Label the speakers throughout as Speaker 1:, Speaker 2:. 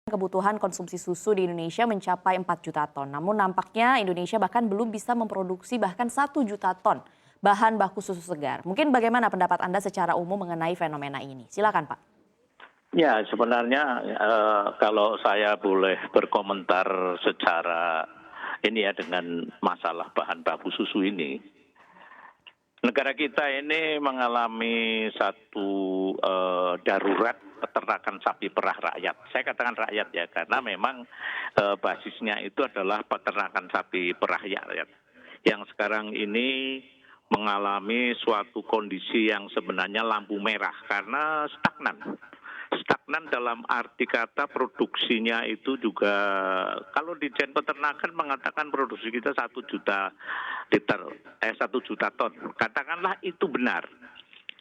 Speaker 1: Kebutuhan konsumsi susu di Indonesia mencapai 4 juta ton. Namun nampaknya Indonesia bahkan belum bisa memproduksi bahkan 1 juta ton bahan baku susu segar. Mungkin bagaimana pendapat Anda secara umum mengenai fenomena ini? Silakan Pak.
Speaker 2: Ya, sebenarnya kalau saya boleh berkomentar secara ini ya dengan masalah bahan baku susu ini, negara kita ini mengalami satu darurat peternakan sapi perah rakyat. Saya katakan rakyat ya, karena memang basisnya itu adalah peternakan sapi perah rakyat. Yang sekarang ini mengalami suatu kondisi yang sebenarnya lampu merah karena stagnan. Stagnan dalam arti kata produksinya itu juga, kalau Ditjen Peternakan mengatakan produksi kita 1 juta liter, 1 juta ton. Katakanlah itu benar.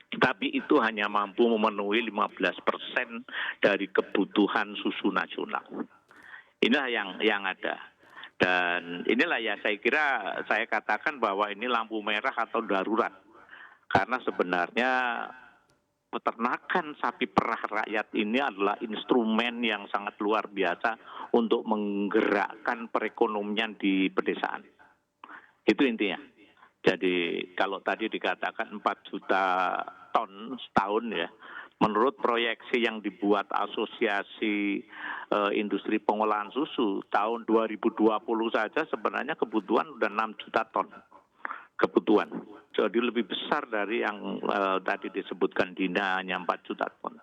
Speaker 2: Tapi itu hanya mampu memenuhi 15% dari kebutuhan susu nasional. Inilah yang ada. Dan inilah ya saya kira saya katakan bahwa ini lampu merah atau darurat. Karena sebenarnya peternakan sapi perah rakyat ini adalah instrumen yang sangat luar biasa untuk menggerakkan perekonomian di pedesaan. Itu intinya. Jadi kalau tadi dikatakan 4 juta ton setahun ya, menurut proyeksi yang dibuat Asosiasi Industri Pengolahan Susu tahun 2020 saja sebenarnya kebutuhan udah 6 juta ton. Kebutuhan. Jadi lebih besar dari yang tadi disebutkan Dina hanya 4 juta ton.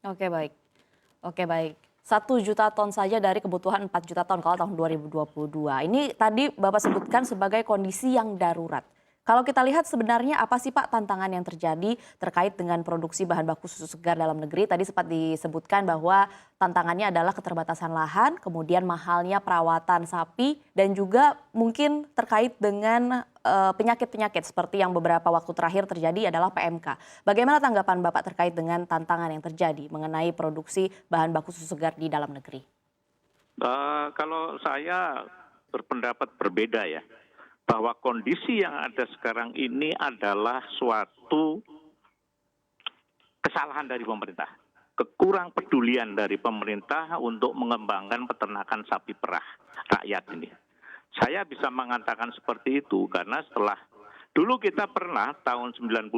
Speaker 1: Oke baik. Oke baik. 1 juta ton saja dari kebutuhan 4 juta ton kalau tahun 2022. Ini tadi Bapak sebutkan sebagai kondisi yang darurat. Kalau kita lihat sebenarnya apa sih Pak tantangan yang terjadi terkait dengan produksi bahan baku susu segar dalam negeri? Tadi sempat disebutkan bahwa tantangannya adalah keterbatasan lahan, kemudian mahalnya perawatan sapi, dan juga mungkin terkait dengan penyakit-penyakit seperti yang beberapa waktu terakhir terjadi adalah PMK. Bagaimana tanggapan Bapak terkait dengan tantangan yang terjadi mengenai produksi bahan baku susu segar di dalam negeri?
Speaker 2: Kalau saya berpendapat berbeda ya, bahwa kondisi yang ada sekarang ini adalah suatu kesalahan dari pemerintah, kekurang pedulian dari pemerintah untuk mengembangkan peternakan sapi perah rakyat ini. Saya bisa mengatakan seperti itu karena setelah dulu kita pernah tahun 95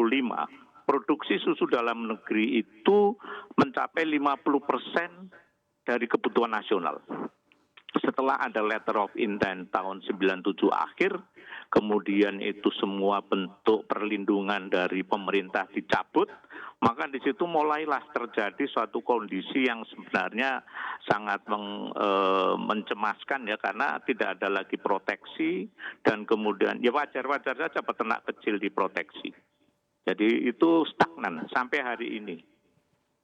Speaker 2: produksi susu dalam negeri itu mencapai 50% dari kebutuhan nasional. Setelah ada letter of intent tahun 97 akhir, kemudian itu semua bentuk perlindungan dari pemerintah dicabut, maka di situ mulailah terjadi suatu kondisi yang sebenarnya sangat mencemaskan ya, karena tidak ada lagi proteksi dan kemudian ya wajar-wajar saja peternak kecil diproteksi. Jadi itu stagnan sampai hari ini.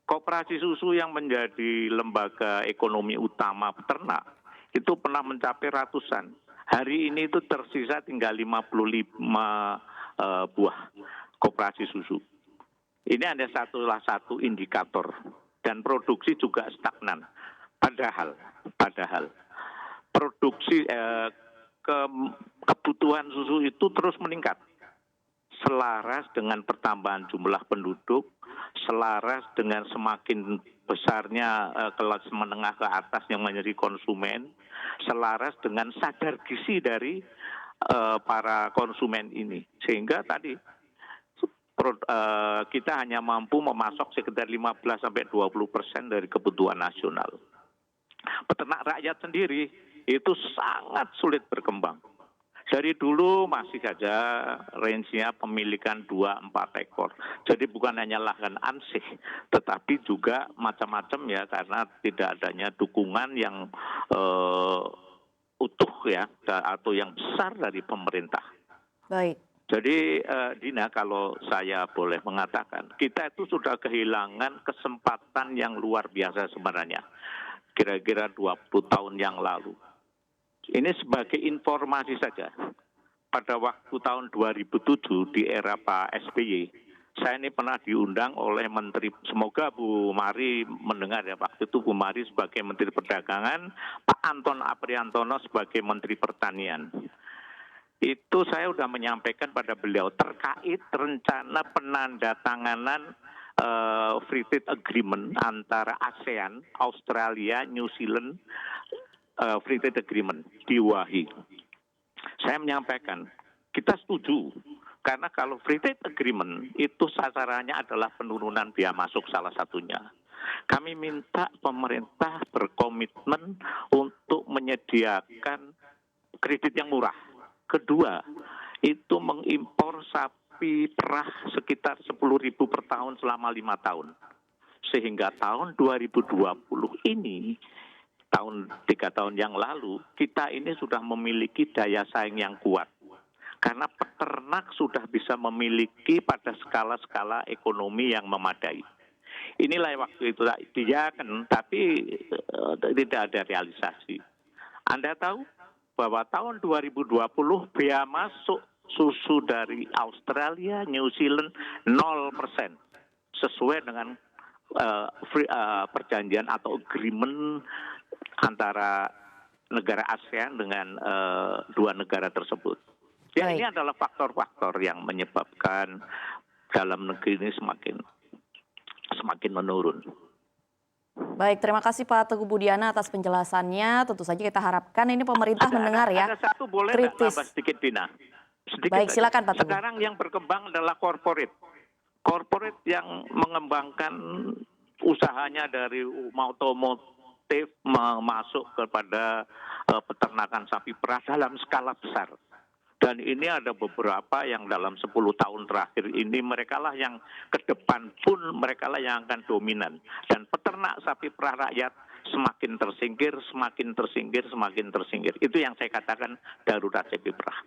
Speaker 2: Koperasi susu yang menjadi lembaga ekonomi utama peternak itu pernah mencapai ratusan. Hari ini itu tersisa tinggal 55 buah koperasi susu. Ini ada salah satu indikator dan produksi juga stagnan. Padahal produksi kebutuhan susu itu terus meningkat. Selaras dengan pertambahan jumlah penduduk, selaras dengan semakin besarnya kelas menengah ke atas yang menjadi konsumen, selaras dengan sadar gizi dari para konsumen ini. Sehingga tadi kita hanya mampu memasok sekitar 15-20% dari kebutuhan nasional. Peternak rakyat sendiri itu sangat sulit berkembang. Dari dulu masih saja range-nya pemilikan 2-4 ekor. Jadi bukan hanya lahan ansih, tetapi juga macam-macam ya, karena tidak adanya dukungan yang utuh ya, atau yang besar dari pemerintah.
Speaker 1: Baik.
Speaker 2: Jadi Dina, kalau saya boleh mengatakan, kita itu sudah kehilangan kesempatan yang luar biasa sebenarnya. Kira-kira 20 tahun yang lalu. Ini sebagai informasi saja. Pada waktu tahun 2007 di era Pak SBY, saya ini pernah diundang oleh Menteri, semoga Bu Mari mendengar ya, waktu itu Bu Mari sebagai Menteri Perdagangan, Pak Anton Apriantono sebagai Menteri Pertanian. Itu saya sudah menyampaikan pada beliau terkait rencana penandatanganan free trade agreement antara ASEAN, Australia, New Zealand, free trade agreement di Wahi. Saya menyampaikan, kita setuju. Karena kalau free trade agreement itu sasarannya adalah penurunan biaya masuk salah satunya. Kami minta pemerintah berkomitmen untuk menyediakan kredit yang murah. Kedua, itu mengimpor sapi perah sekitar 10.000 per tahun selama 5 tahun. Sehingga tahun 2020 ini, 3 tahun yang lalu, kita ini sudah memiliki daya saing yang kuat. Karena peternak sudah bisa memiliki pada skala-skala ekonomi yang memadai. Inilah waktu itu dijakan, tapi tidak ada realisasi. Anda tahu bahwa tahun 2020 biaya masuk susu dari Australia, New Zealand 0%. Sesuai dengan perjanjian atau agreement antara negara ASEAN dengan dua negara tersebut. Ya, ini adalah faktor-faktor yang menyebabkan dalam negeri ini semakin menurun.
Speaker 1: Baik, terima kasih Pak Teguh Budiana atas penjelasannya. Tentu saja kita harapkan ini pemerintah mendengar ya.
Speaker 2: Ada satu boleh
Speaker 1: kritis.
Speaker 2: Sedikit, Dina.
Speaker 1: Baik, silakan Pak Teguh.
Speaker 2: Sekarang yang berkembang adalah corporate. Corporate yang mengembangkan usahanya dari otomotif masuk kepada peternakan sapi perah dalam skala besar. Dan ini ada beberapa yang dalam 10 tahun terakhir ini merekalah yang ke depan pun merekalah yang akan dominan. Dan peternak sapi perah rakyat semakin tersingkir, semakin tersingkir, semakin tersingkir. Itu yang saya katakan darurat sapi perah.